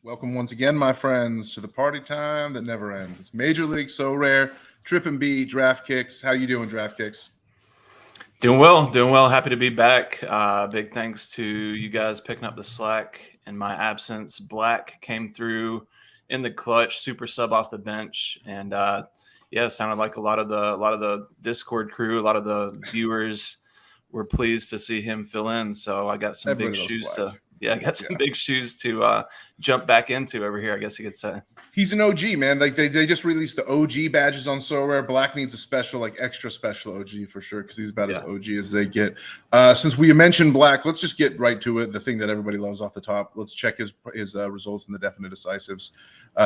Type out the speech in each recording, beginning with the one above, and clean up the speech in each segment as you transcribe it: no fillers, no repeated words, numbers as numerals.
Welcome once again, my friends, to the party time that never ends. It's Major League Sorare, TrippinB, DraftKicks. How you doing, DraftKicks? Doing well. Happy to be back. Big thanks to you guys picking up the slack in my absence. Black came through in the clutch, super sub off the bench, and it sounded like a lot of the Discord crew, a lot of the viewers were pleased to see him fill in. So I got some big shoes to jump back into over here, I guess you could say. He's an OG, man. Like they just released the OG badges on Sorare. Black needs a special, like extra special OG for sure, because he's about as OG as they get. Since we mentioned Black, let's just get right to it. The thing that everybody loves off the top. Let's check his results in the definite decisives.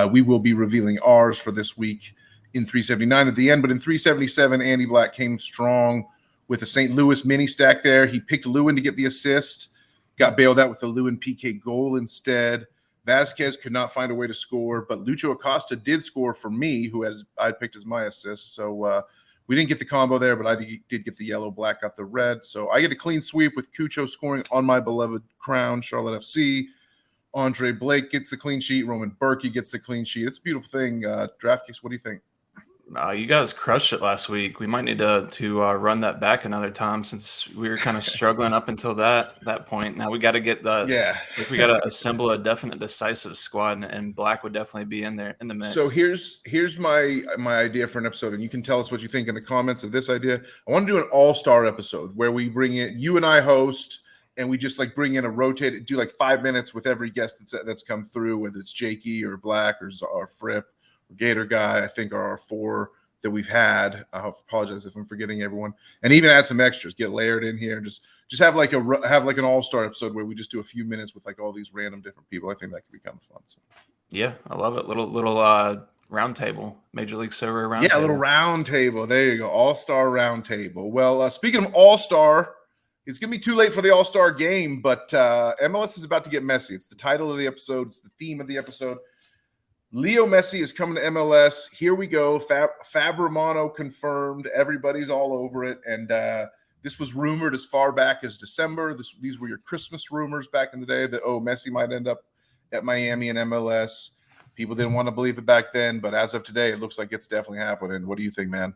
We will be revealing ours for this week in 379 at the end, but in 377, Andy Black came strong with a St. Louis mini stack there. He picked Lewin to get the assist, got bailed out with a Lewin PK goal instead. Vasquez could not find a way to score, but Lucho Acosta did score for me, I picked as my assist. So we didn't get the combo there, but I did get the yellow, Black got the red. So I get a clean sweep with Cucho scoring on my beloved crown, Charlotte FC. Andre Blake gets the clean sheet. Roman Berkey gets the clean sheet. It's a beautiful thing. DraftKicks, what do you think? You guys crushed it last week. We might need to run that back another time, since we were kind of struggling up until that point. Now we got to get we got to assemble a definite decisive squad, and Black would definitely be in there in the mix. So here's my idea for an episode, and you can tell us what you think in the comments of this idea. I want to do an all-star episode where we bring in, you and I host, and we just like bring in do like 5 minutes with every guest that's come through, whether it's Jakey or Black or Fripp. Gator Guy, I think, are our 4 that we've had. I apologize if I'm forgetting everyone, and even add some extras, get layered in here, and just have like an all-star episode where we just do a few minutes with like all these random different people. I think that could be kind of fun. So. Yeah, I love it. Little round table, Major League Soccer round. Yeah, a little round table. There you go, all-star round table. Well, speaking of all-star, it's gonna be too late for the all-star game, but MLS is about to get messy. It's the title of the episode. It's the theme of the episode. Leo Messi is coming to MLS. Here we go. Fab Romano confirmed. Everybody's all over it. And this was rumored as far back as December. These were your Christmas rumors back in the day that, Messi might end up at Miami and MLS. People didn't want to believe it back then, but as of today, it looks like it's definitely happening. What do you think, man?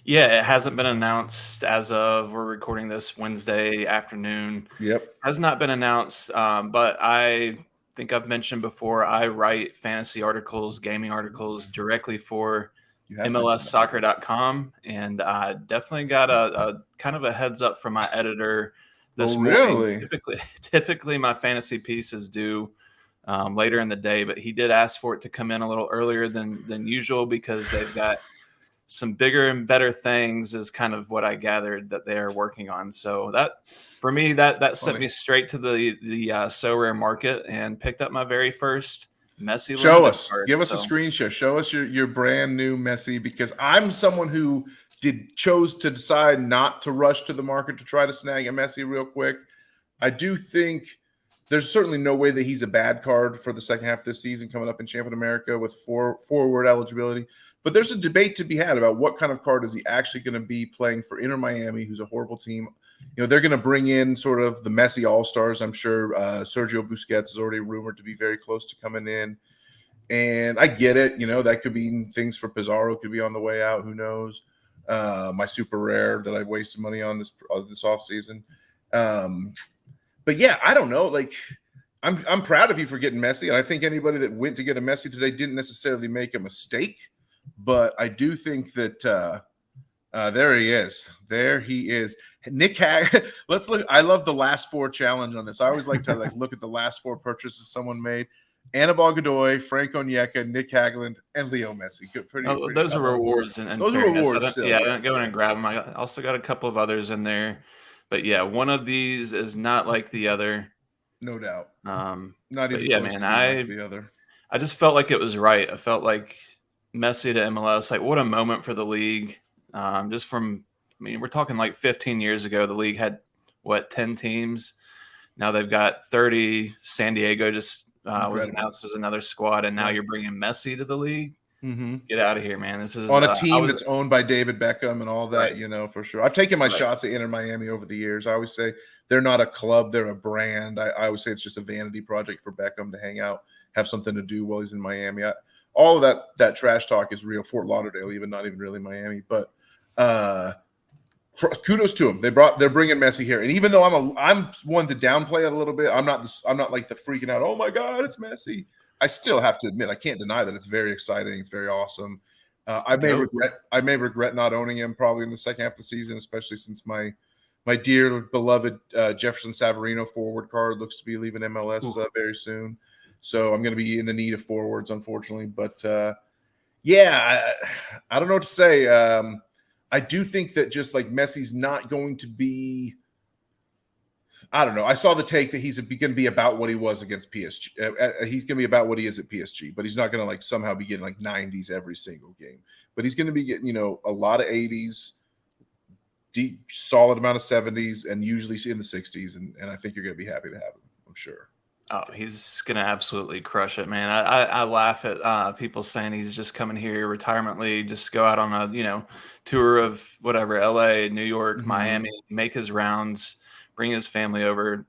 Yeah, it hasn't been announced as of we're recording this Wednesday afternoon. Yep. Has not been announced, but I think I've mentioned before, I write fantasy articles, gaming articles directly for MLSsoccer.com, and I definitely got a kind of a heads up from my editor this morning. Really? Typically my fantasy piece is due later in the day, but he did ask for it to come in a little earlier than usual, because they've got some bigger and better things, is kind of what I gathered that they're working on. So that, for me, that sent me straight to the Sorare market and picked up my very first Messi. Show us, give us a screenshot. Show us your brand new Messi, because I'm someone who chose to decide not to rush to the market to try to snag a Messi real quick. I do think there's certainly no way that he's a bad card for the second half of this season coming up in Champion America with forward eligibility. But there's a debate to be had about what kind of card is he actually going to be playing for Inter Miami, who's a horrible team. You know, they're going to bring in sort of the Messi All-Stars, I'm sure. Sergio Busquets is already rumored to be very close to coming in. And I get it. You know, that could be things for Pizarro, could be on the way out. Who knows? My super rare that I've wasted money on this offseason. But, yeah, I don't know. Like, I'm proud of you for getting Messi. And I think anybody that went to get a Messi today didn't necessarily make a mistake. But I do think that there he is. There he is. Nick let's look. I love the last 4 challenge on this. I always like to look at the last 4 purchases someone made. Anibal Godoy, Frank Onyeka, Nick Hagland, and Leo Messi. Those are rewards. And those are rewards still. Yeah, I don't go in and grab them. I also got a couple of others in there. But, yeah, one of these is not like the other. No doubt. Not even close to like the other. I just felt like it was right. I felt like Messi to MLS, like, what a moment for the league. We're talking like 15 years ago, the league had 10 teams. Now they've got 30. San Diego just was announced as another squad, and now you're bringing Messi to the league. Get out of here, man. This is on a team that's owned by David Beckham and all that, right. for sure. I've taken my shots at Inter Miami over the years. I always say they're not a club, they're a brand. I always say it's just a vanity project for Beckham to hang out, have something to do while he's in Miami. All of that trash talk is real. Fort Lauderdale, even not even really Miami, but kudos to them. They're bringing Messi here, and even though I'm one to downplay it a little bit, I'm not like the freaking out. Oh my God, it's Messi. I still have to admit I can't deny that it's very exciting. It's very awesome. I may regret not owning him probably in the second half of the season, especially since my dear beloved Jefferson Savarino forward card looks to be leaving MLS very soon. So I'm going to be in the need of forwards, unfortunately. But yeah, I don't know what to say. I do think that just like Messi's not going to be, I don't know. I saw the take that he's going to be about what he was against PSG. He's going to be about what he is at PSG, but he's not going to like somehow be getting like 90s every single game. But he's going to be getting, a lot of 80s, deep, solid amount of 70s, and usually in the 60s. And I think you're going to be happy to have him, I'm sure. Oh, he's going to absolutely crush it, man. I laugh at people saying he's just coming here, retirement league, just go out on a, tour of whatever, LA, New York, Miami, make his rounds, bring his family over.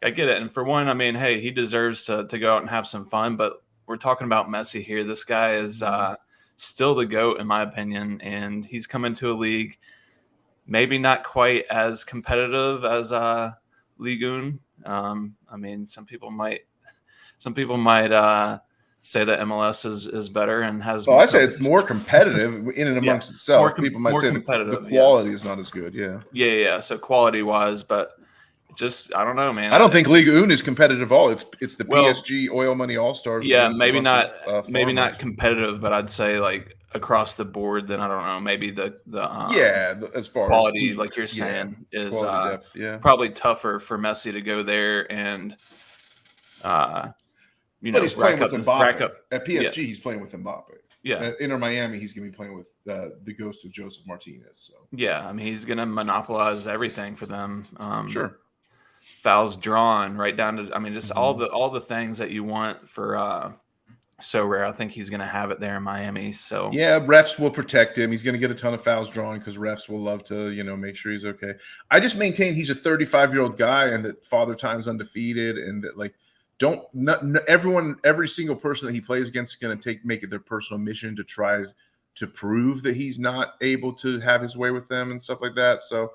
I get it. And for one, I mean, hey, he deserves to go out and have some fun, but we're talking about Messi here. This guy is still the GOAT, in my opinion, and he's coming to a league maybe not quite as competitive as Ligue 1. I mean, some people might say that MLS is better and has. Well, I say it's more competitive in and amongst itself. People might say the quality is not as good. Yeah. So quality wise, but just I don't know, man. I don't think Ligue 1 is competitive at all. It's the PSG oil money all stars. Yeah, maybe not competitive, but I'd say like across the board. Then I don't know. Maybe the as far quality, as like you're saying, is depth, probably tougher for Messi to go there and but he's playing with Mbappe. At PSG, he's playing with Mbappe. Yeah. At Inter Miami, he's going to be playing with the ghost of Joseph Martinez. So yeah, I mean, he's going to monopolize everything for them. Sure. Fouls drawn right down to, I mean, just all the things that you want for Sorare. I think he's going to have it there in Miami. So yeah, refs will protect him. He's going to get a ton of fouls drawn because refs will love to, make sure he's okay. I just maintain he's a 35-year-old guy and that Father Time's undefeated and that like every single person that he plays against is going to make it their personal mission to try to prove that he's not able to have his way with them and stuff like that. So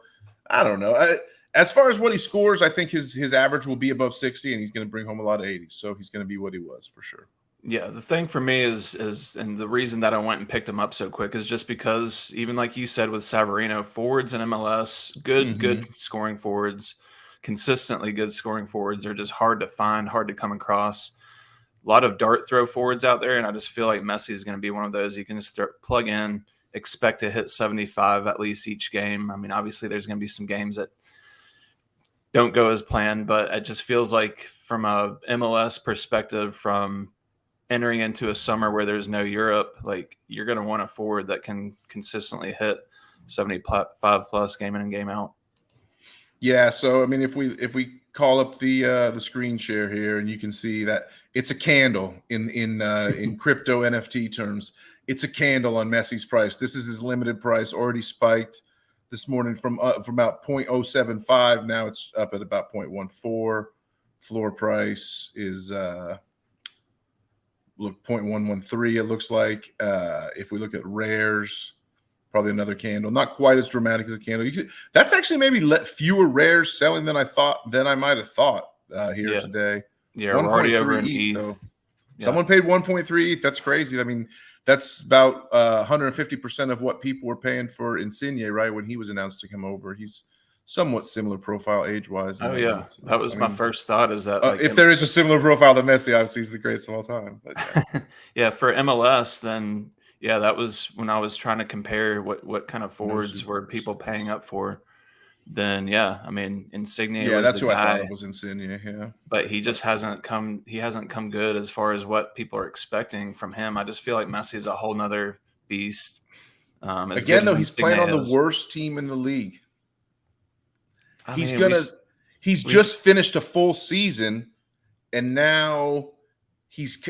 I don't know. As far as what he scores, I think his average will be above 60 and he's going to bring home a lot of 80s. So he's going to be what he was for sure. Yeah, the thing for me is and the reason that I went and picked him up so quick is just because even like you said with Savarino, forwards in MLS, good scoring forwards, consistently good scoring forwards are just hard to find, hard to come across. A lot of dart throw forwards out there, and I just feel like Messi is going to be one of those you can just plug in, expect to hit 75 at least each game. I mean, obviously there's going to be some games that don't go as planned, but it just feels like from a MLS perspective, from entering into a summer where there's no Europe, like you're going to want a forward that can consistently hit 75 plus game in and game out. Yeah, so I mean, if we call up the screen share here, and you can see that it's a candle in crypto NFT terms. It's a candle on Messi's price. This is his limited price, already spiked this morning from about 0.075. Now it's up at about 0.14. Floor price is 0.113. It looks like if we look at rares. Probably another candle, not quite as dramatic as a candle. That's actually maybe fewer rares selling than I might have thought here today. Yeah, we're already over in ETH. Though. Yeah. Someone paid 1.3 ETH. That's crazy. I mean, that's about 150% of what people were paying for Insigne, right? When he was announced to come over, he's somewhat similar profile age-wise. Oh yeah, that was my first thought. Is that if there is a similar profile to Messi, obviously he's the greatest of all time. But, yeah. Yeah, for MLS, then. Yeah, that was when I was trying to compare what kind of forwards were people paying up for. Then yeah, I mean Insigne. Yeah, that's who I thought it was Insigne. Yeah, but he just hasn't come. He hasn't come good as far as what people are expecting from him. I just feel like Messi's a whole nother beast. Again, though, he's playing on the worst team in the league. He's just finished a full season, and now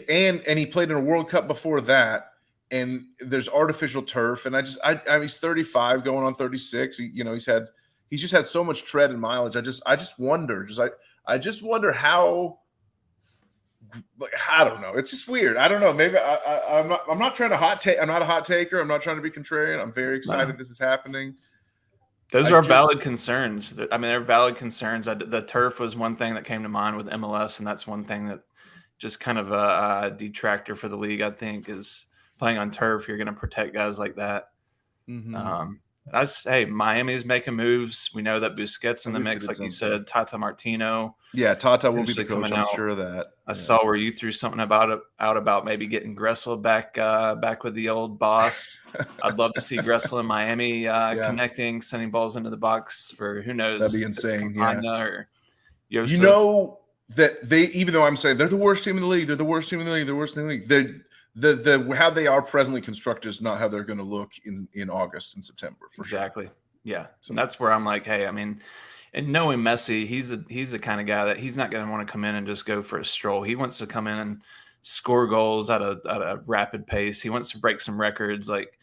and he played in a World Cup before that. and there's artificial turf. And I mean, he's 35 going on 36. He's just had so much tread and mileage. I just wonder how, I don't know. It's just weird. I don't know. Maybe I'm not trying to hot take. I'm not a hot taker. I'm not trying to be contrarian. I'm very excited this is happening. Those are valid concerns. I mean, they're valid concerns. The turf was one thing that came to mind with MLS, and that's one thing that just kind of a detractor for the league, I think, is playing on turf. You're going to protect guys like that. Hey, Miami's making moves. We know that Busquets in the mix, like you said, Tata Martino. Yeah, Tata will be the coach. I'm sure of that. I saw where you threw something about maybe getting Gressel back with the old boss. I'd love to see Gressel in Miami connecting, sending balls into the box for who knows. That'd be insane. Or that they, even though I'm saying they're the worst team in the league, they're the worst team in the league. The how they are presently constructed is not how they're going to look in August and September. Exactly. Sure. Yeah. So that's where I'm like, hey, I mean, and knowing Messi, he's the kind of guy that he's not going to want to come in and just go for a stroll. He wants to come in and score goals at a rapid pace. He wants to break some records. Like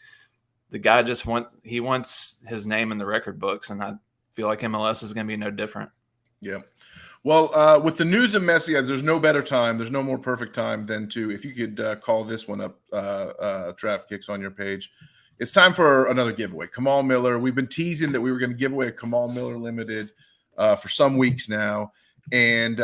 the guy wants his name in the record books, and I feel like MLS is going to be no different. Yeah. Well, with the news of Messi, there's no better time. There's no more perfect time than if you could call this one up, DraftKicks on your page. It's time for another giveaway. Kamal Miller. We've been teasing that we were going to give away a Kamal Miller limited for some weeks now. And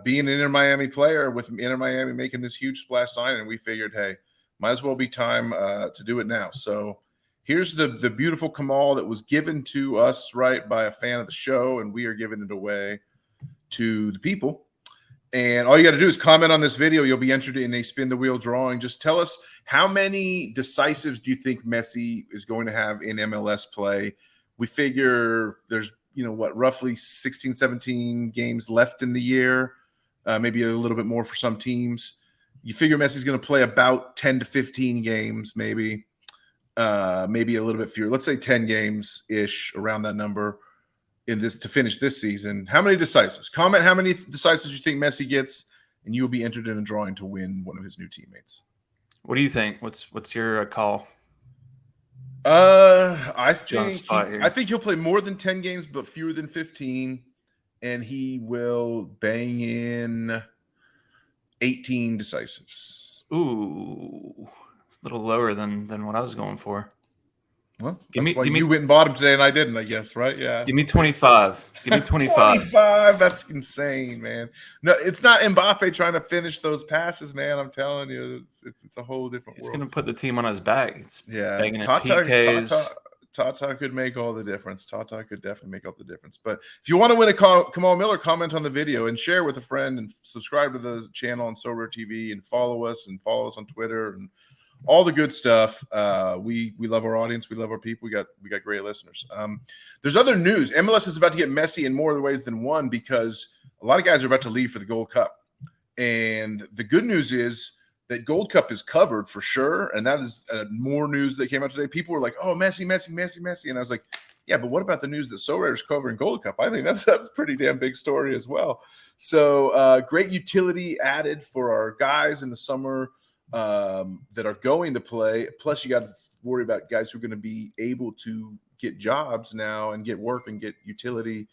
being an Inter Miami player, with Inter Miami making this huge splash signing, we figured, hey, might as well be time to do it now. So here's the beautiful Kamal that was given to us, right, by a fan of the show, and we are giving it away to the people. And all you got to do is comment on this video. You'll be entered in a spin the wheel drawing. Just tell us, how many decisives do you think Messi is going to have in MLS play? We figure there's, roughly 16, 17 games left in the year, maybe a little bit more for some teams. You figure Messi's going to play about 10 to 15 games, maybe a little bit fewer. Let's say 10 games-ish, around that number. To finish this season. How many decisives? Comment how many decisives you think Messi gets, and you will be entered in a drawing to win one of his new teammates. What do you think? What's your call? I think he'll play more than 10 games, but fewer than 15, and he will bang in 18 decisives. Ooh, it's a little lower than what I was going for. Well, you went and bought him today and I didn't, I guess, right? Yeah. Give me 25. Give me 25. 25. That's insane, man. No, it's not Mbappe trying to finish those passes, man. I'm telling you, it's a whole different world. He's going to put the team on his back. Tata could make all the difference. Tata could definitely make all the difference. But if you want to win a Kamal Miller, comment on the video and share with a friend and subscribe to the channel on Sorare TV and follow us on Twitter and all the good stuff. We love our audience. We love our people. We got great listeners. There's other news. MLS is about to get messy in more ways than one, because a lot of guys are about to leave for the Gold Cup. And the good news is that Gold Cup is covered for sure. And that is more news that came out today. People were like, oh, Messi. And I was like, yeah, but what about the news that Sorare is covering Gold Cup? I think that's a pretty damn big story as well. So great utility added for our guys in the summer that are going to play. Plus, you got to worry about guys who are going to be able to get jobs now and get work and get utility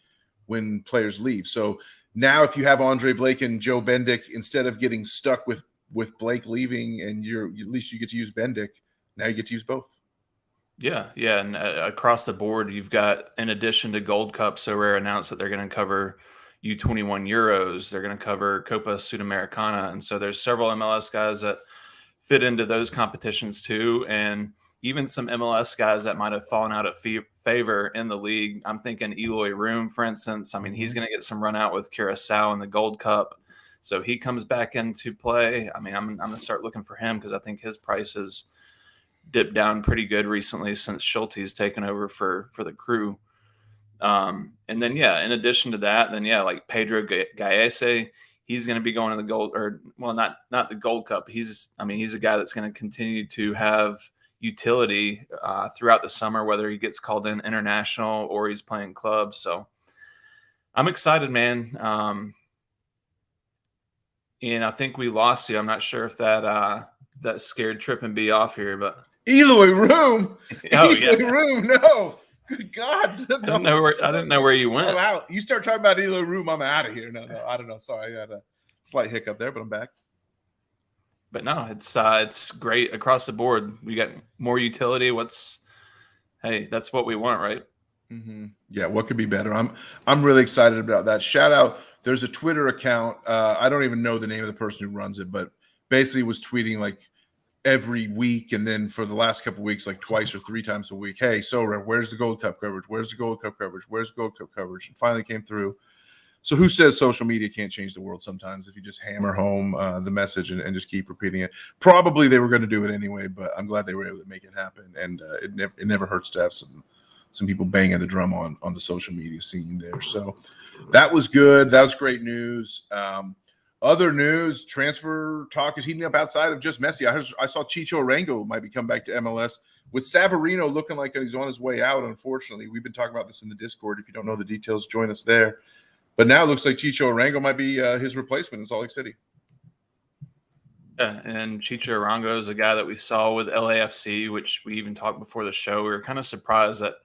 when players leave. So now, if you have Andre Blake and Joe Bendik, instead of getting stuck with Blake leaving, and at least you get to use Bendik, now you get to use both. Yeah, and across the board, you've got, in addition to Gold Cup, Sorare announced that they're going to cover U21 Euros. They're going to cover Copa Sudamericana, and so there's several MLS guys that fit into those competitions too, and even some MLS guys that might have fallen out of favor in the league. I'm thinking Eloy Room, for instance. I mean, he's going to get some run out with Curacao in the Gold Cup, so he comes back into play. I mean, I'm going to start looking for him, because I think his price has dipped down pretty good recently since Schulte's taken over for the Crew. And then, in addition to that, like Pedro Gaese, he's going to be going to the gold, or not the Gold Cup. He's a guy that's going to continue to have utility throughout the summer, whether he gets called in international or he's playing clubs. So I'm excited, man. And I think we lost you. I'm not sure if that that scared TrippinB off here, but Eloy Room. Oh Eloy yeah, Room. No, good God. I didn't know where you went. I'm out. You start talking about Eloy Room, I'm out of here. No, I don't know. Sorry, I had a slight hiccup there, but I'm back. But no, it's great across the board. We got more utility. Hey, that's what we want, right? Mm-hmm. Yeah, what could be better? I'm really excited about that. Shout out. There's a Twitter account. I don't even know the name of the person who runs it, but basically was tweeting like every week, and then for the last couple of weeks, like twice or three times a week. Hey, so where's the Gold Cup coverage? Where's the Gold Cup coverage? Where's the Gold Cup coverage? And finally came through. So who says social media can't change the world sometimes if you just hammer home the message and just keep repeating it? Probably they were going to do it anyway, but I'm glad they were able to make it happen. And it never hurts to have some people banging the drum on the social media scene there. So that was good. That was great news. Other news, transfer talk is heating up outside of just Messi. I saw Chicho Arango might be coming back to MLS with Savarino looking like he's on his way out, unfortunately. We've been talking about this in the Discord. If you don't know the details, join us there. But now it looks like Chicho Arango might be his replacement in Salt Lake City. Yeah, and Chicho Arango is a guy that we saw with LAFC, which we even talked before the show. We were kind of surprised that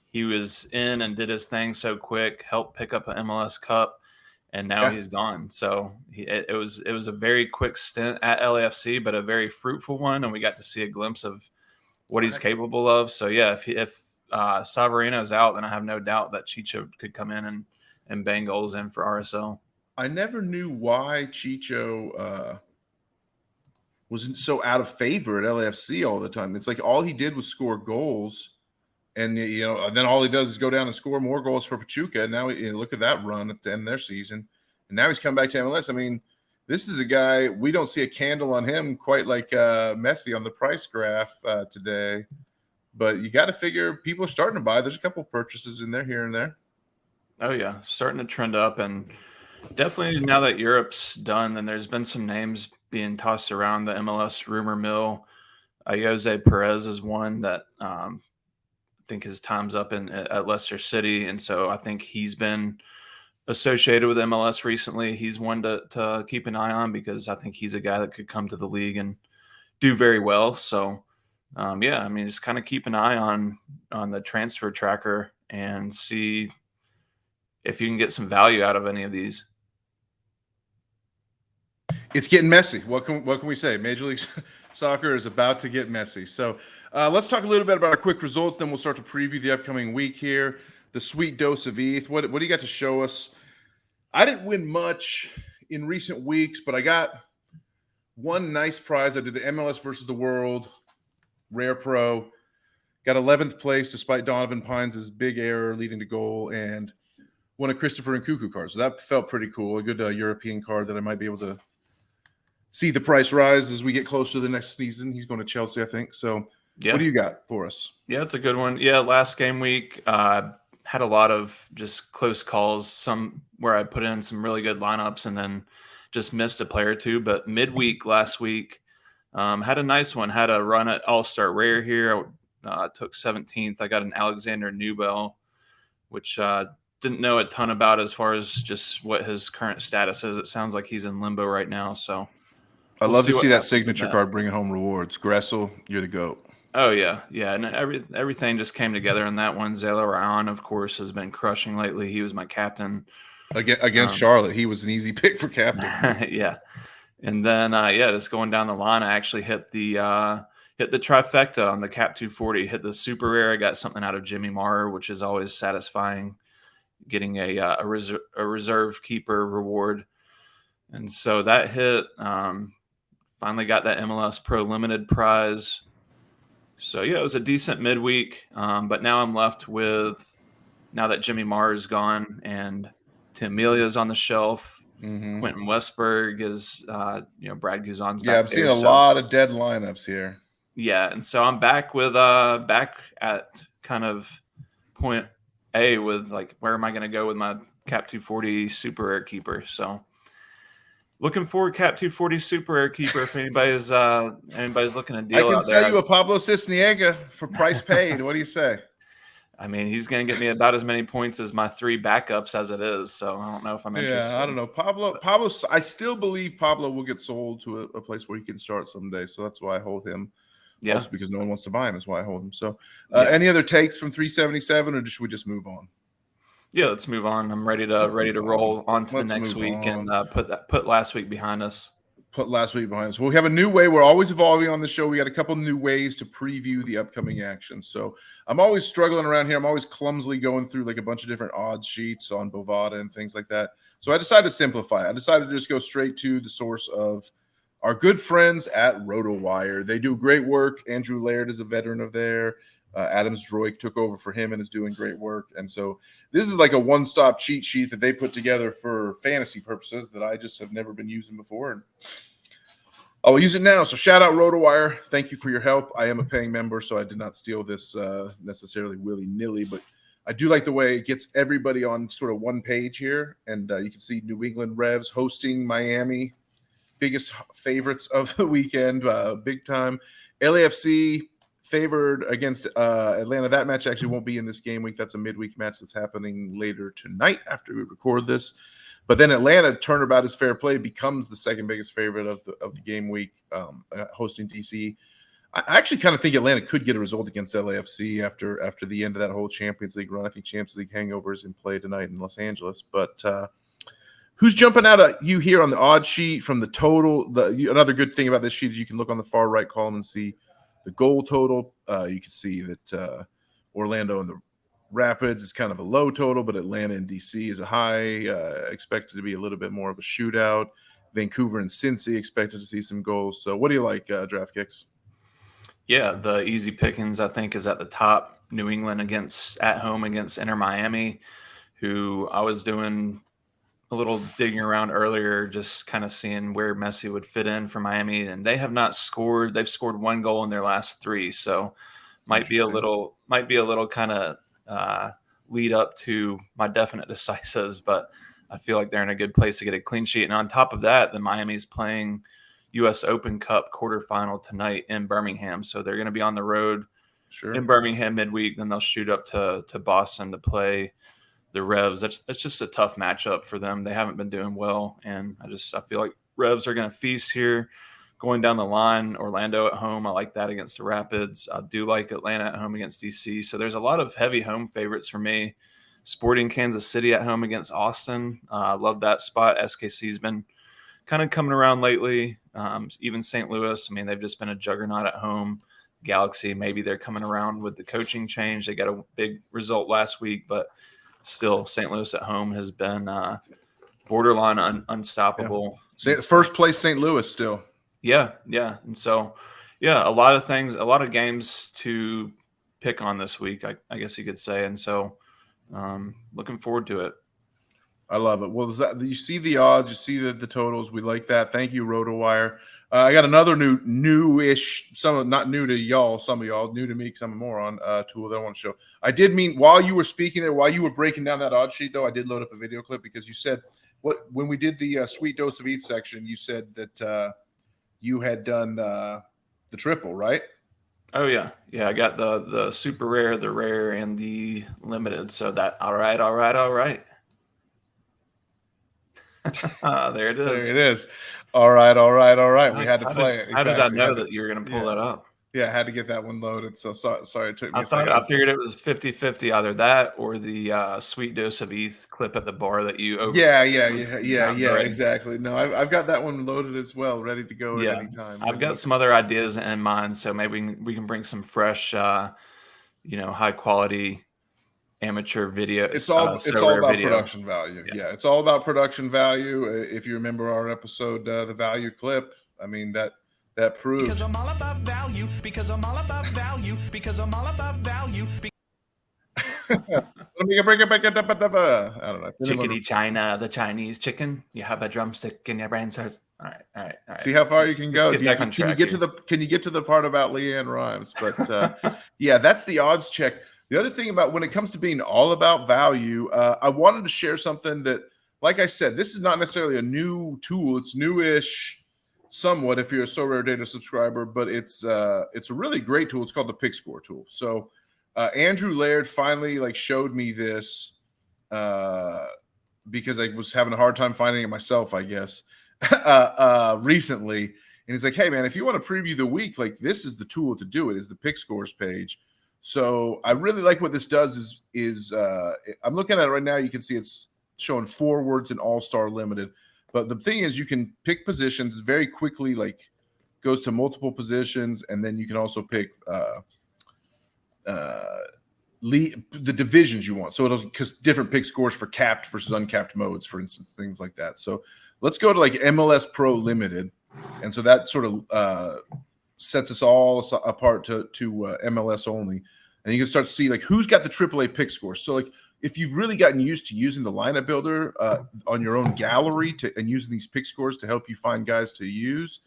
he was in and did his thing so quick, helped pick up an MLS Cup, and now he's gone. So it was a very quick stint at LAFC, but a very fruitful one, and we got to see a glimpse of what he's capable of. So yeah, if Savarino is out, then I have no doubt that Chicho could come in and bang goals in for RSL. I never knew why Chicho wasn't so out of favor at LAFC all the time. It's like all he did was score goals, and then all he does is go down and score more goals for Pachuca. And now look at that run at the end of their season, and now he's come back to MLS. I mean, this is a guy, we don't see a candle on him quite like Messi on the price graph today. But you got to figure people are starting to buy. There's a couple purchases in there here and there. Oh yeah, starting to trend up, and definitely now that Europe's done, then there's been some names being tossed around the MLS rumor mill. Jose Perez is one that I think his time's up at Leicester City, and so I think he's been associated with MLS recently. He's one to keep an eye on because I think he's a guy that could come to the league and do very well. So yeah, I mean, just kind of keep an eye on the transfer tracker and see if you can get some value out of any of these. It's getting messy. What can we say? Major League Soccer is about to get messy. So let's talk a little bit about our quick results. Then we'll start to preview the upcoming week here. The Sweet Dose of ETH. What do you got to show us? I didn't win much in recent weeks, but I got one nice prize. I did an MLS versus the World Rare Pro. Got 11th place despite Donovan Pines' big error leading to goal, and won a Christopher Nkunku card. So that felt pretty cool. A good European card that I might be able to see the price rise as we get closer to the next season. He's going to Chelsea, I think. So what do you got for us? Yeah, it's a good one. Yeah, last game week had a lot of just close calls, some where I put in some really good lineups and then just missed a player or two. But midweek last week had a nice one. Had a run at All-Star Rare here. Took 17th. I got an Alexander Newbell, which didn't know a ton about as far as just what his current status is. It sounds like he's in limbo right now. So I'd love to see that signature card bringing home rewards. Gressel, you're the GOAT. Oh, yeah. Yeah, and everything just came together in that one. Zayla Ryan, of course, has been crushing lately. He was my captain. Against Charlotte, he was an easy pick for captain. Yeah. And then, just going down the line, I actually hit the trifecta on the Cap 240, hit the super rare. I got something out of Jimmy Marr, which is always satisfying, getting a reserve keeper reward. And so that hit. Finally got that MLS Pro Limited prize. So, yeah, it was a decent midweek. But now I'm left with, now that Jimmy Marr is gone and Tim Melia is on the shelf, Quentin Westberg is, Brad Guzan's back. Yeah, I'm seeing a lot of dead lineups here. Yeah, and so I'm back with back at kind of point A with, like, where am I going to go with my Cap 240 Super Rare Keeper? So looking forward, Cap 240 Super Rare Keeper. If anybody's looking at a deal, I can out sell there, you a Pablo Cisniega for price paid. What do you say? I mean, he's going to get me about as many points as my 3 backups as it is. So I don't know if I'm interested. Yeah, I don't know. Pablo, I still believe Pablo will get sold to a place where he can start someday. So that's why I hold him. Yeah. Also because no one wants to buy him is why I hold him. So any other takes from 377 or should we just move on? Yeah, let's move on. I'm ready to roll on to the next week and put last week behind us. Put last week behind us. Well, we have a new way. We're always evolving on the show. We got a couple new ways to preview the upcoming action. So I'm always struggling around here. I'm always clumsily going through like a bunch of different odds sheets on Bovada and things like that. So I decided to simplify. I decided to just go straight to the source of our good friends at RotoWire. They do great work. Andrew Laird is a veteran of there. Adams Droik took over for him and is doing great work. And so this is like a one-stop cheat sheet that they put together for fantasy purposes that I just have never been using before. And I'll use it now. So shout out RotoWire. Thank you for your help. I am a paying member, so I did not steal this necessarily willy-nilly, but I do like the way it gets everybody on sort of one page here. And you can see New England Revs hosting Miami, biggest favorites of the weekend, big time. LAFC favored against Atlanta. That match actually won't be in this game week. That's a midweek match that's happening later tonight after we record this. But then Atlanta, turnabout is fair play, becomes the second biggest favorite of the game week, hosting DC. I actually kind of think Atlanta could get a result against LAFC after the end of that whole Champions League run. I think Champions League hangover is in play tonight in Los Angeles. But who's jumping out at you here on the odd sheet from the total? Another good thing about this sheet is you can look on the far right column and see the goal total. You can see that Orlando and the Rapids is kind of a low total, but Atlanta and DC is a high. Expected to be a little bit more of a shootout. Vancouver and Cincy expected to see some goals. So what do you like, DraftKicks? Yeah, the easy pickings, I think, is at the top. New England at home against Inter Miami, who I was doing a little digging around earlier, just kind of seeing where Messi would fit in for Miami, and they have not scored. They've scored 1 goal in their last 3, so might be a little kind of lead up to my definite decisives, but I feel like they're in a good place to get a clean sheet. And on top of that, the Miami's playing U.S. Open Cup quarterfinal tonight in Birmingham, so they're going to be on the road in Birmingham midweek. Then they'll shoot up to Boston to play the Revs. That's just a tough matchup for them. They haven't been doing well, and I feel like Revs are going to feast here. Going down the line, Orlando at home, I like that against the Rapids. I do like Atlanta at home against DC. So there's a lot of heavy home favorites for me. Sporting Kansas City at home against Austin. I love that spot. SKC's been kind of coming around lately. Even St. Louis, I mean, they've just been a juggernaut at home. Galaxy, maybe they're coming around with the coaching change. They got a big result last week, but still St. Louis at home has been borderline unstoppable. Yeah. First place St. Louis still. Yeah. And so, a lot of things, a lot of games to pick on this week, I guess you could say. And so looking forward to it. I love it. Well, you see the odds, you see the totals. We like that. Thank you, RotoWire. I got another newish, some not new to y'all, some of y'all, new to me because I'm a moron, tool that I want to show. I did mean while you were speaking there, while you were breaking down that odds sheet, though, I did load up a video clip because you said when we did the Sweet Dose of ETH section, you said that you had done the triple, right? Oh yeah. I got the super rare, the rare, and the limited. So that all right. There it is. There it is. All right. We had to play it. Exactly. How did I know that you were going to pull that up? Yeah, I had to get that one loaded. So sorry it took me a second. I figured it was 50-50, either that or the Sweet Dose of ETH clip at the bar that you over. Yeah, exactly. No, I've got that one loaded as well, ready to go at any time. I've got some other ideas in mind, so maybe we can bring some fresh, high quality amateur video. It's all about production value. Yeah, it's all about production value. If you remember our episode, the value clip, I mean that proves. Because I'm all about value. Because I'm all about value. Because I'm all about value. Let me bring it back. I don't know. Chickadee China, the Chinese chicken. You have a drumstick in your brain starts. All right. See how far you can go. Can you get to the part about Leanne Rhymes? But yeah, that's the odds check. The other thing about when it comes to being all about value, I wanted to share something that, like I said, this is not necessarily a new tool. It's newish somewhat if you're a Sorare Data subscriber, but it's a really great tool. It's called the Pick Score tool. So Andrew Laird finally like showed me this because I was having a hard time finding it myself, I guess, recently. And he's like, hey, man, if you want to preview the week, like this is the tool to do it, is the pick scores page. So I really like what this does is I'm looking at it right now. You can see it's showing forwards and all-star limited. But the thing is you can pick positions very quickly, like goes to multiple positions. And then you can also pick the divisions you want. So it'll because different pick scores for capped versus uncapped modes, for instance, things like that. So let's go to like MLS Pro Limited. And so that sort of sets us all apart to MLS only. And you can start to see like who's got the AAA pick score. So like if you've really gotten used to using the lineup builder on your own gallery and using these pick scores to help you find guys to use,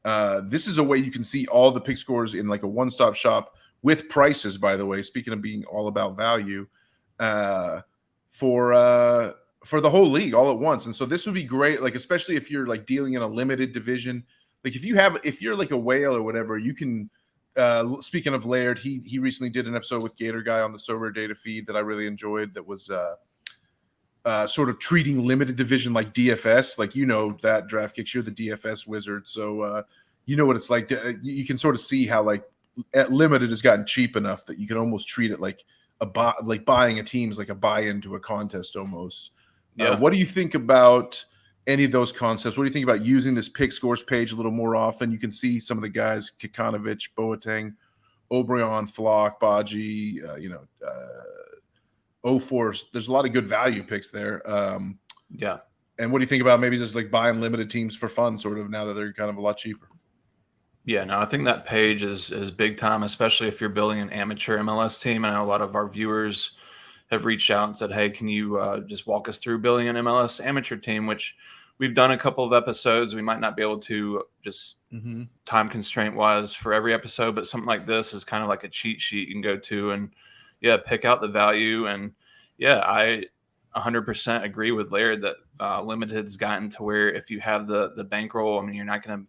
this is a way you can see all the pick scores in like a one-stop shop with prices, by the way, speaking of being all about value, for the whole league all at once. And so this would be great, like especially if you're like dealing in a limited division. Like if you're like a whale or whatever, you can speaking of Laird, he recently did an episode with Gator Guy on the Sorare data feed that I really enjoyed that was sort of treating limited division like DFS. Like that DraftKicks, you're the DFS wizard. So you know what it's like. You can sort of see how like at limited has gotten cheap enough that you can almost treat it like like buying a team is like a buy-in to a contest almost. Yeah. What do you think about any of those concepts? What do you think about using this pick scores page a little more often? You can see some of the guys, Kikanovic, Boateng, O'Brien, Flock, Baji, O4. There's a lot of good value picks there. Yeah. And what do you think about maybe just like buying limited teams for fun sort of now that they're kind of a lot cheaper? Yeah, no, I think that page is big time, especially if you're building an amateur MLS team. I know a lot of our viewers have reached out and said, hey, can you just walk us through building an MLS amateur team, which we've done a couple of episodes. We might not be able to just time constraint wise for every episode, but something like this is kind of like a cheat sheet you can go to and pick out the value. And I 100% agree with Laird that Limited's gotten to where if you have the bankroll, I mean, you're not going to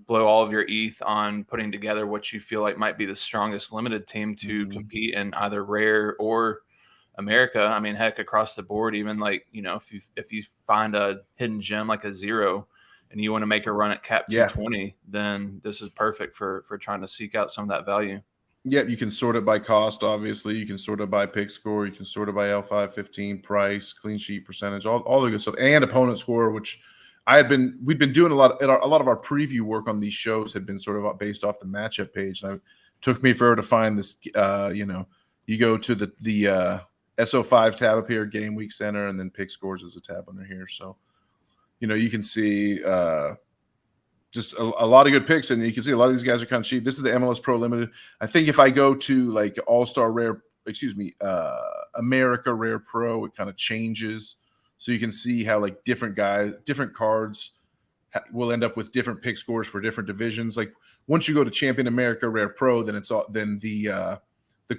blow all of your ETH on putting together what you feel like might be the strongest limited team to compete in either rare or America. I mean, heck, across the board, even like, if you find a hidden gem like a 0 and you want to make a run at cap 220, then this is perfect for trying to seek out some of that value. Yeah, you can sort it by cost, obviously. You can sort it by pick score. You can sort it by L515, price, clean sheet percentage, all the good stuff, and opponent score, which we've been doing a lot of our preview work on these shows had been sort of based off the matchup page. And it took me forever to find this. You go to the SO5 tab up here, Game Week Center, and then pick scores is a tab under here. So, you can see just a lot of good picks, and you can see a lot of these guys are kind of cheap. This is the MLS Pro Limited. I think if I go to like All-Star Rare, America Rare Pro, it kind of changes. So you can see how like different cards will end up with different pick scores for different divisions. Like once you go to Champion America Rare Pro, then the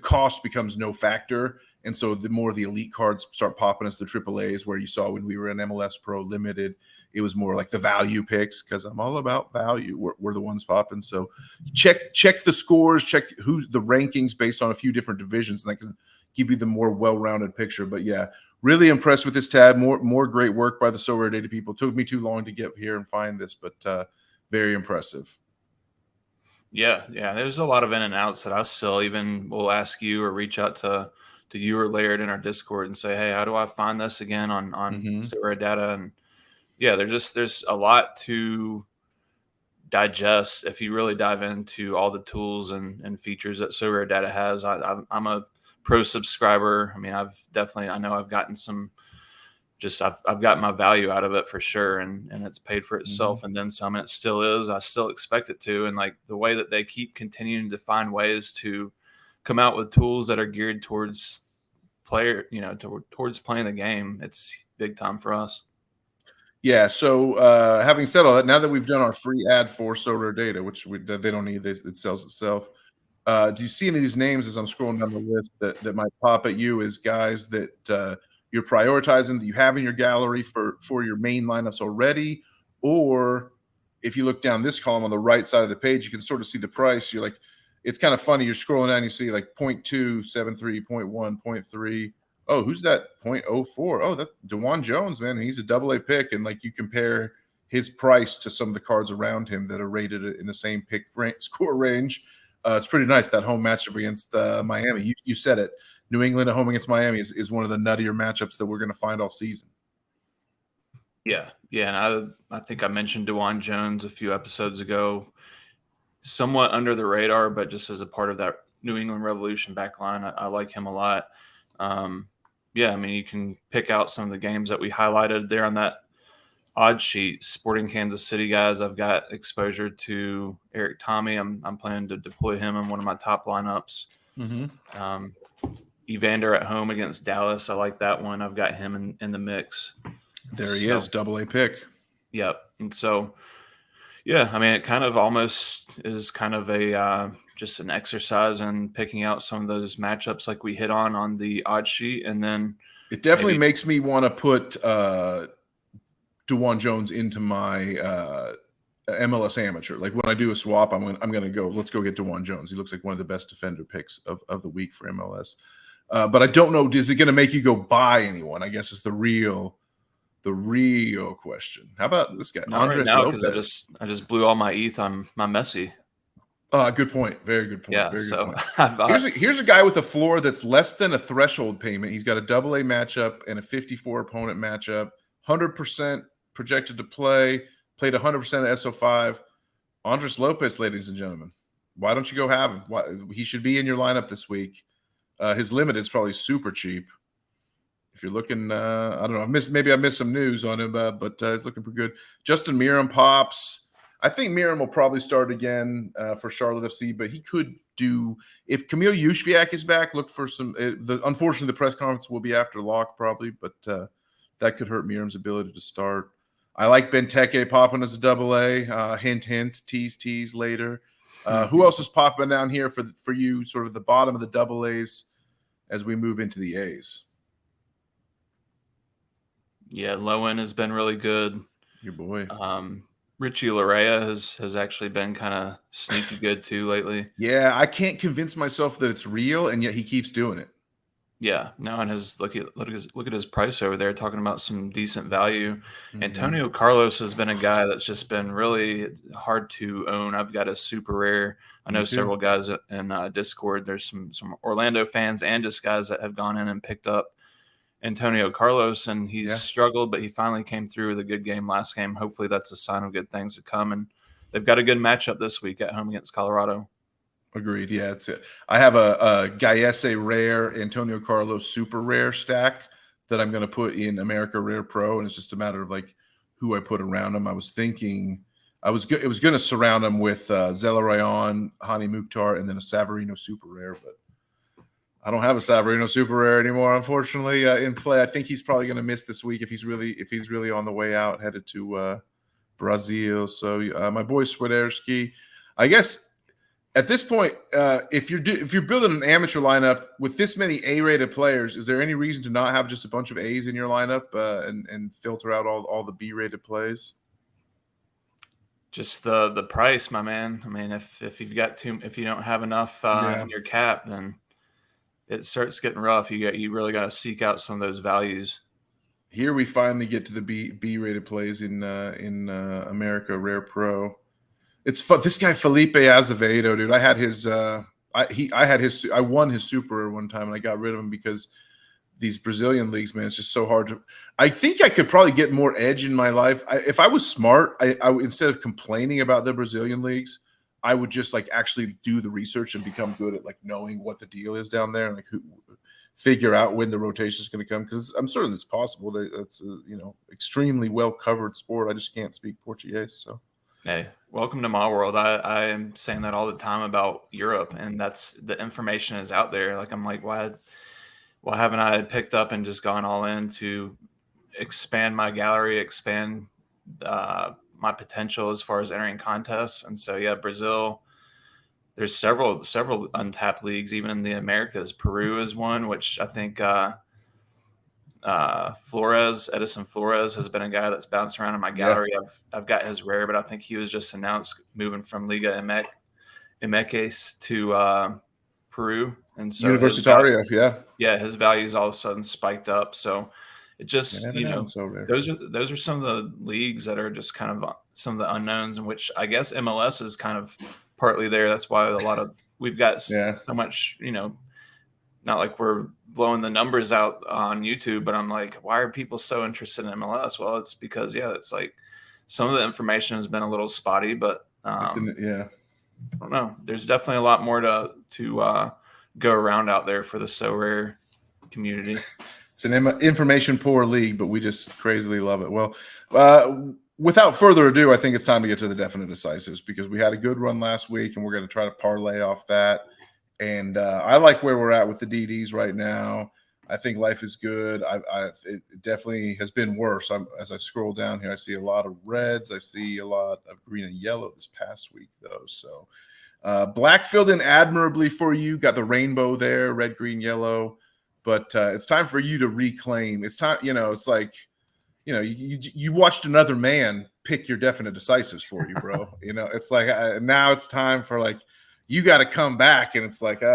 cost becomes no factor. And so the more the elite cards start popping as the AAAs, where you saw when we were in MLS Pro Limited, it was more like the value picks because I'm all about value. We're the ones popping. So check the scores, check who's the rankings based on a few different divisions, and that can give you the more well-rounded picture. But yeah, really impressed with this tab. More great work by the Sorare data people. It took me too long to get here and find this, but very impressive. Yeah. There's a lot of in and outs that I still even will ask you or reach out to you or Laird in our Discord and say, hey, how do I find this again on Sorare data? And there's a lot to digest if you really dive into all the tools and features that Sorare data has. I'm a pro subscriber. I mean, I've gotten some, I've gotten my value out of it for sure. And it's paid for itself and then some, and it still is. I still expect it to. And like the way that they keep continuing to find ways to come out with tools that are geared towards towards playing the game, it's big time for us. Yeah. So having said all that, now that we've done our free ad for Sorare data, which they don't need, it sells itself. Do you see any of these names as I'm scrolling down the list that might pop at you as guys that you're prioritizing, that you have in your gallery for your main lineups already? Or if you look down this column on the right side of the page, you can sort of see the price. You're like, it's kind of funny. You're scrolling down, you see like 0.2, 0.73, 0.1, 0.3. Oh, who's that? 0.04. Oh, that DeJuan Jones, man. He's a AA pick. And like you compare his price to some of the cards around him that are rated in the same pick score range. It's pretty nice, that home matchup against Miami. You said it. New England at home against Miami is one of the nuttier matchups that we're going to find all season. Yeah. And I think I mentioned DeJuan Jones a few episodes ago. Somewhat under the radar, but just as a part of that New England Revolution backline, I like him a lot. Yeah, I mean, you can pick out some of the games that we highlighted there on that odd sheet. Sporting Kansas City guys, I've got exposure to Eric Tommy. I'm planning to deploy him in one of my top lineups. Evander at home against Dallas, I like that one. I've got him in the mix. There he is, AA pick. Yep. And so, yeah, I mean, it kind of almost is kind of a just an exercise in picking out some of those matchups like we hit on the odd sheet. And then it definitely makes me want to put DeJuan Jones into my MLS amateur. Like when I do a swap, I'm going to go, let's go get DeJuan Jones. He looks like one of the best defender picks of the week for MLS. But I don't know, is it going to make you go buy anyone? I guess is the real question. How about this guy? Not right now, because I just blew all my ETH on my Messi. Good point. Very good point. Yeah, very so good point. Here's a guy with a floor that's less than a threshold payment. He's got a AA matchup and a 54 opponent matchup. 100% projected to play. Played 100% at SO5. Andres Lopez, ladies and gentlemen. Why don't you go have him? He should be in your lineup this week. His limit is probably super cheap. If you're looking, I don't know. Maybe I missed some news on him, but it's looking pretty good. Justin Miram pops. I think Miram will probably start again for Charlotte FC, but he could do if Kamil Juszwiak is back. Look for some. Unfortunately, the press conference will be after lock probably, but that could hurt Miram's ability to start. I like Benteke popping as a AA. Hint, hint. Tease later. Who else is popping down here for you? Sort of the bottom of the AAs as we move into the A's. Yeah, Lowen has been really good. Your boy. Richie Larea has actually been kind of sneaky good too lately. Yeah, I can't convince myself that it's real, and yet he keeps doing it. Yeah, no, and look at his price over there, talking about some decent value. Mm-hmm. Antonio Carlos has been a guy that's just been really hard to own. I've got a super rare. I know several guys in Discord. There's some Orlando fans and just guys that have gone in and picked up Antonio Carlos, and he's struggled, but he finally came through with a good game last game. Hopefully that's a sign of good things to come, and they've got a good matchup this week at home against Colorado. Agreed. Yeah, that's it. I have a Gaese rare, Antonio Carlos super rare stack that I'm going to put in America Rare Pro, and it's just a matter of like who I put around him. I was thinking it was going to surround him with Zelarayan, Hani Mukhtar, and then a Savarino super rare, but I don't have a Savarino super rare anymore, unfortunately, in play. I think he's probably going to miss this week if he's really on the way out, headed to Brazil. So my boy Swiderski, I guess. At this point, if you're building an amateur lineup with this many A-rated players, is there any reason to not have just a bunch of A's in your lineup and filter out all the B-rated plays? Just the price, my man. I mean, if you've got if you don't have enough in your cap, then it starts getting rough. You really got to seek out some of those values. Here we finally get to the B-rated plays in America Rare Pro. It's fun. This guy Felipe Azevedo, dude. I had his. I won his super one time, and I got rid of him because these Brazilian leagues, man, it's just so hard to. I think I could probably get more edge in my life if I was smart. I instead of complaining about the Brazilian leagues, I would just like actually do the research and become good at like knowing what the deal is down there and like figure out when the rotation is going to come, because I'm certain it's possible. It's a extremely well covered sport. I just can't speak Portuguese, so. Hey, welcome to my world. I am saying that all the time about Europe, and that's the information is out there. Like I'm like, why haven't I picked up and just gone all in to expand my gallery, expand my potential as far as entering contests? And so yeah, Brazil. There's several untapped leagues, even in the Americas. Peru is one, which I think Edison Flores has been a guy that's bounced around in my gallery. I've got his rare, but I think he was just announced moving from Liga Emekes to Peru, and so Universitario, his values all of a sudden spiked up. So it just, so rare. those are some of the leagues that are just kind of some of the unknowns, in which I guess MLS is kind of partly there. That's why we've got so much, not like we're blowing the numbers out on YouTube, but I'm like, why are people so interested in MLS? Well, it's because, it's like some of the information has been a little spotty, but I don't know. There's definitely a lot more to go around out there for the Sorare community. It's an information poor league, but we just crazily love it. Well, without further ado, I think it's time to get to the definite decisives, because we had a good run last week and we're going to try to parlay off that. And I like where we're at with the DDs right now. I think life is good. It definitely has been worse. As I scroll down here, I see a lot of reds. I see a lot of green and yellow this past week, though. So black filled in admirably for you. Got the rainbow there, red, green, yellow. But it's time for you to reclaim. It's time, it's like, you watched another man pick your definite decisives for you, bro. It's like now it's time for, like, you got to come back. And it's like, these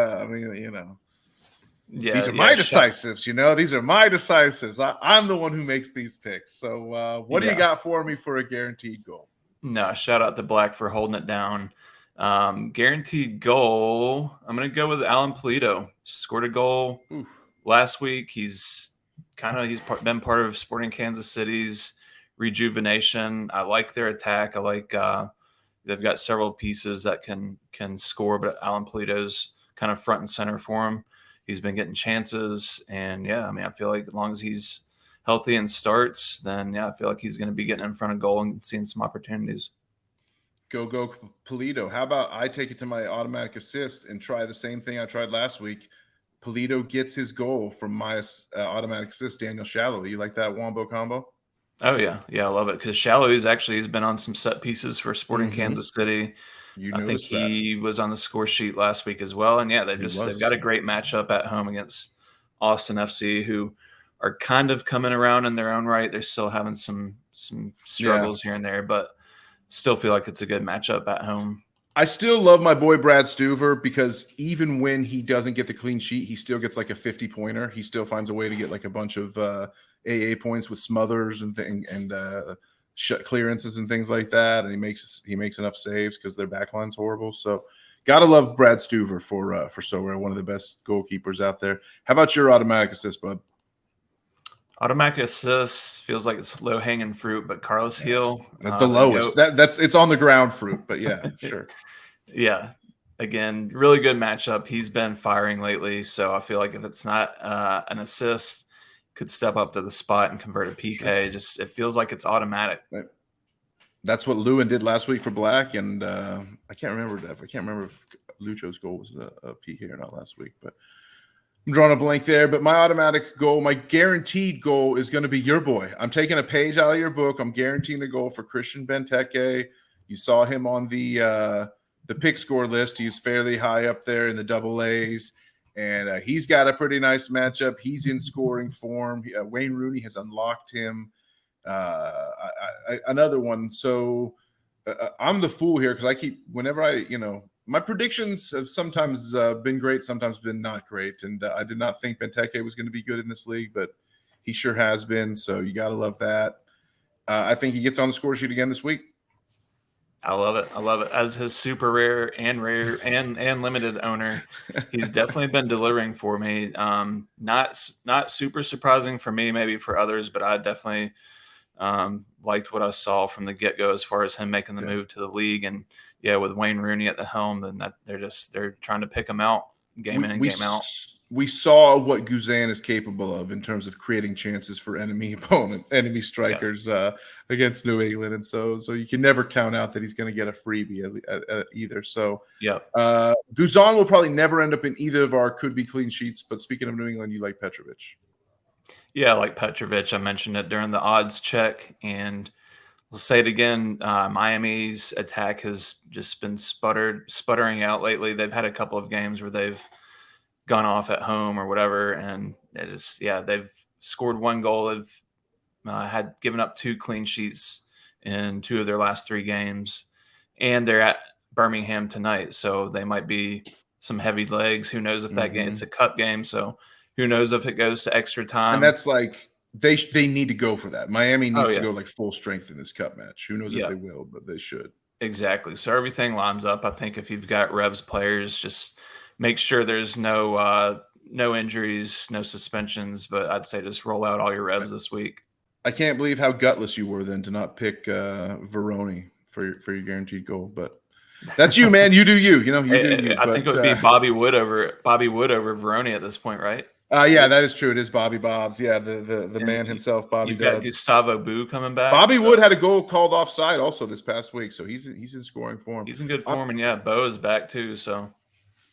are my decisives, these are my decisives. I'm the one who makes these picks. So what do you got for me for a guaranteed goal? No, shout out to Black for holding it down. Guaranteed goal. I'm going to go with Alan Pulido. Scored a goal last week. He's been part of Sporting Kansas City's rejuvenation. I like their attack. I like they've got several pieces that can score, but Alan Pulido's kind of front and center for him. He's been getting chances, and I feel like as long as he's healthy and starts, then I feel like he's going to be getting in front of goal and seeing some opportunities. Go Pulido. How about I take it to my automatic assist and try the same thing I tried last week? Pulido gets his goal from my automatic assist, Daniel Shallow. You like that wombo combo? Oh, yeah. Yeah, I love it, because Shallow he's been on some set pieces for Sporting Kansas City. I think he was on the score sheet last week as well. And, they've got a great matchup at home against Austin FC, who are kind of coming around in their own right. They're still having some struggles here and there, but still feel like it's a good matchup at home. I still love my boy Brad Stuver, because even when he doesn't get the clean sheet, he still gets like a 50-pointer. He still finds a way to get like a bunch of AA points with smothers and shut clearances and things like that. And he makes enough saves because their backline's horrible. So gotta love Brad Stuver for Sorare, one of the best goalkeepers out there. How about your automatic assist, bud? Automatic assist feels like it's low hanging fruit, but Carlos Hill, the lowest. It's on the ground fruit, but sure. Yeah, again, really good matchup. He's been firing lately, so I feel like if it's not an assist, could step up to the spot and convert a PK. Sure. Just it feels like it's automatic. Right. That's what Lewin did last week for Black, and I can't remember if Lucho's goal was a PK or not last week, but I'm drawing a blank there. But my automatic goal, my guaranteed goal, is going to be your boy. I'm taking a page out of your book. I'm guaranteeing a goal for Christian Benteke. You saw him on the pick score list. He's fairly high up there in the double A's, and he's got a pretty nice matchup. He's in scoring form. Wayne Rooney has unlocked him. Another one. So I'm the fool here, because my predictions have sometimes been great, sometimes been not great. And I did not think Benteke was going to be good in this league, but he sure has been. So you got to love that. I think he gets on the score sheet again this week. I love it. As his super rare and limited owner, he's definitely been delivering for me. Not super surprising for me, maybe for others, but I definitely liked what I saw from the get-go as far as him making the move to the league. And with Wayne Rooney at the helm, then they're trying to pick him out game in and game out. We saw what Guzan is capable of in terms of creating chances for enemy strikers against New England, and so you can never count out that he's going to get a freebie either. So Guzan will probably never end up in either of our could-be clean sheets. But speaking of New England, you like Petrovic? Yeah, I like Petrovic. I mentioned it during the odds check, and we'll say it again. Miami's attack has just been sputtering out lately. They've had a couple of games where they've gone off at home or whatever, and they've scored one goal. They've had given up 2 clean sheets in 2 of their last 3 games, and they're Birmingham tonight, so they might be some heavy legs. Who knows if that game? It's a cup game, so who knows if it goes to extra time? And that's like they need to go for that. Miami needs yeah. to go like full strength in this cup match. Who knows if they will, but they should. Exactly. So everything lines up. I think if you've got Revs players, just make sure there's no injuries, no suspensions. But I'd say just roll out all your Revs this week. I can't believe how gutless you were then to not pick Veroni for your guaranteed goal, but that's you, man. You do you. You know, you do you. I think it would be Bobby Wood over Veroni at this point, right? Yeah, that is true. It is Bobby Bob's. Yeah, the man himself, Bobby. You've got Gustavo Boo coming back. Bobby Wood had a goal called offside also this past week, so he's in scoring form. He's in good form, and Bo is back too. So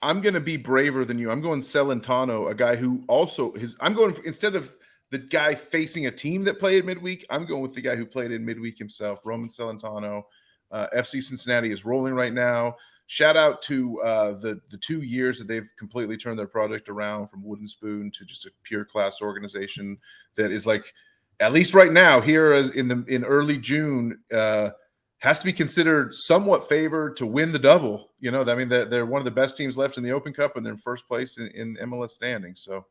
I'm gonna be braver than you. I'm going Celentano, a guy who also I'm going instead of the guy facing a team that played midweek, I'm going with the guy who played in midweek himself, Roman Celentano. FC Cincinnati is rolling right now. Shout out to the 2 years that they've completely turned their project around from Wooden Spoon to just a pure class organization that is like, at least right now here as in early June, has to be considered somewhat favored to win the double. You know, I mean, they're one of the best teams left in the Open Cup, and they're in first place in MLS standings. So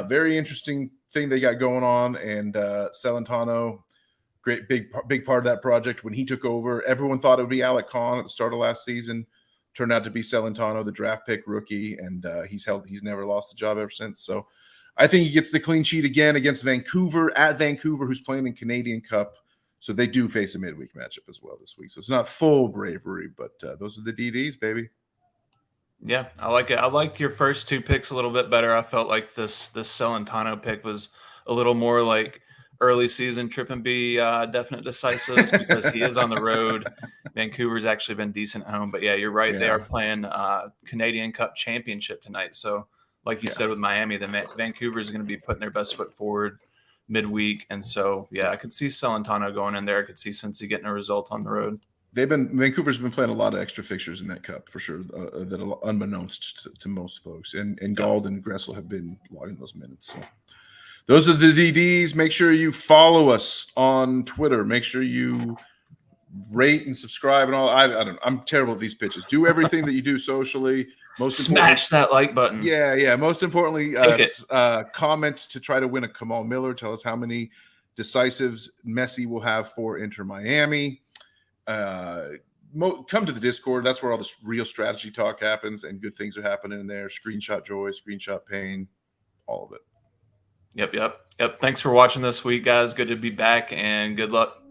very interesting thing they got going on. And Celentano, great big part of that project. When he took over, everyone thought it would be Alec Kahn at the start of last season. Turned out to be Celentano, the draft pick rookie, and he's never lost the job ever since. So I think he gets the clean sheet again against Vancouver, who's playing in Canadian Cup. So they do face a midweek matchup as well this week. So it's not full bravery, but those are the DDs, baby. Yeah, I like it. I liked your first two picks a little bit better. I felt like this Celentano pick was a little more like early season TrippinB definite decisives because he is on the road. Vancouver's actually been decent at home, but yeah, you're right. Yeah. They are playing Canadian Cup Championship tonight. So like you said with Miami, Vancouver is going to be putting their best foot forward midweek. And so, yeah, I could see Celentano going in there. I could see Cincy getting a result on the road. Vancouver's been playing a lot of extra fixtures in that cup for sure, that are unbeknownst to most folks. And Gald and Gressel have been logging those minutes. So those are the DDs. Make sure you follow us on Twitter. Make sure you rate and subscribe and all. I don't know. I'm terrible at these pitches. Do everything that you do socially. Smash that like button. Yeah. Most importantly, comment to try to win a Kamal Miller. Tell us how many decisives Messi will have for Inter Miami. Come to the Discord. That's where all the real strategy talk happens, and good things are happening in there. Screenshot joy, screenshot pain, all of it. Yep. Thanks for watching this week, guys. Good to be back, and good luck.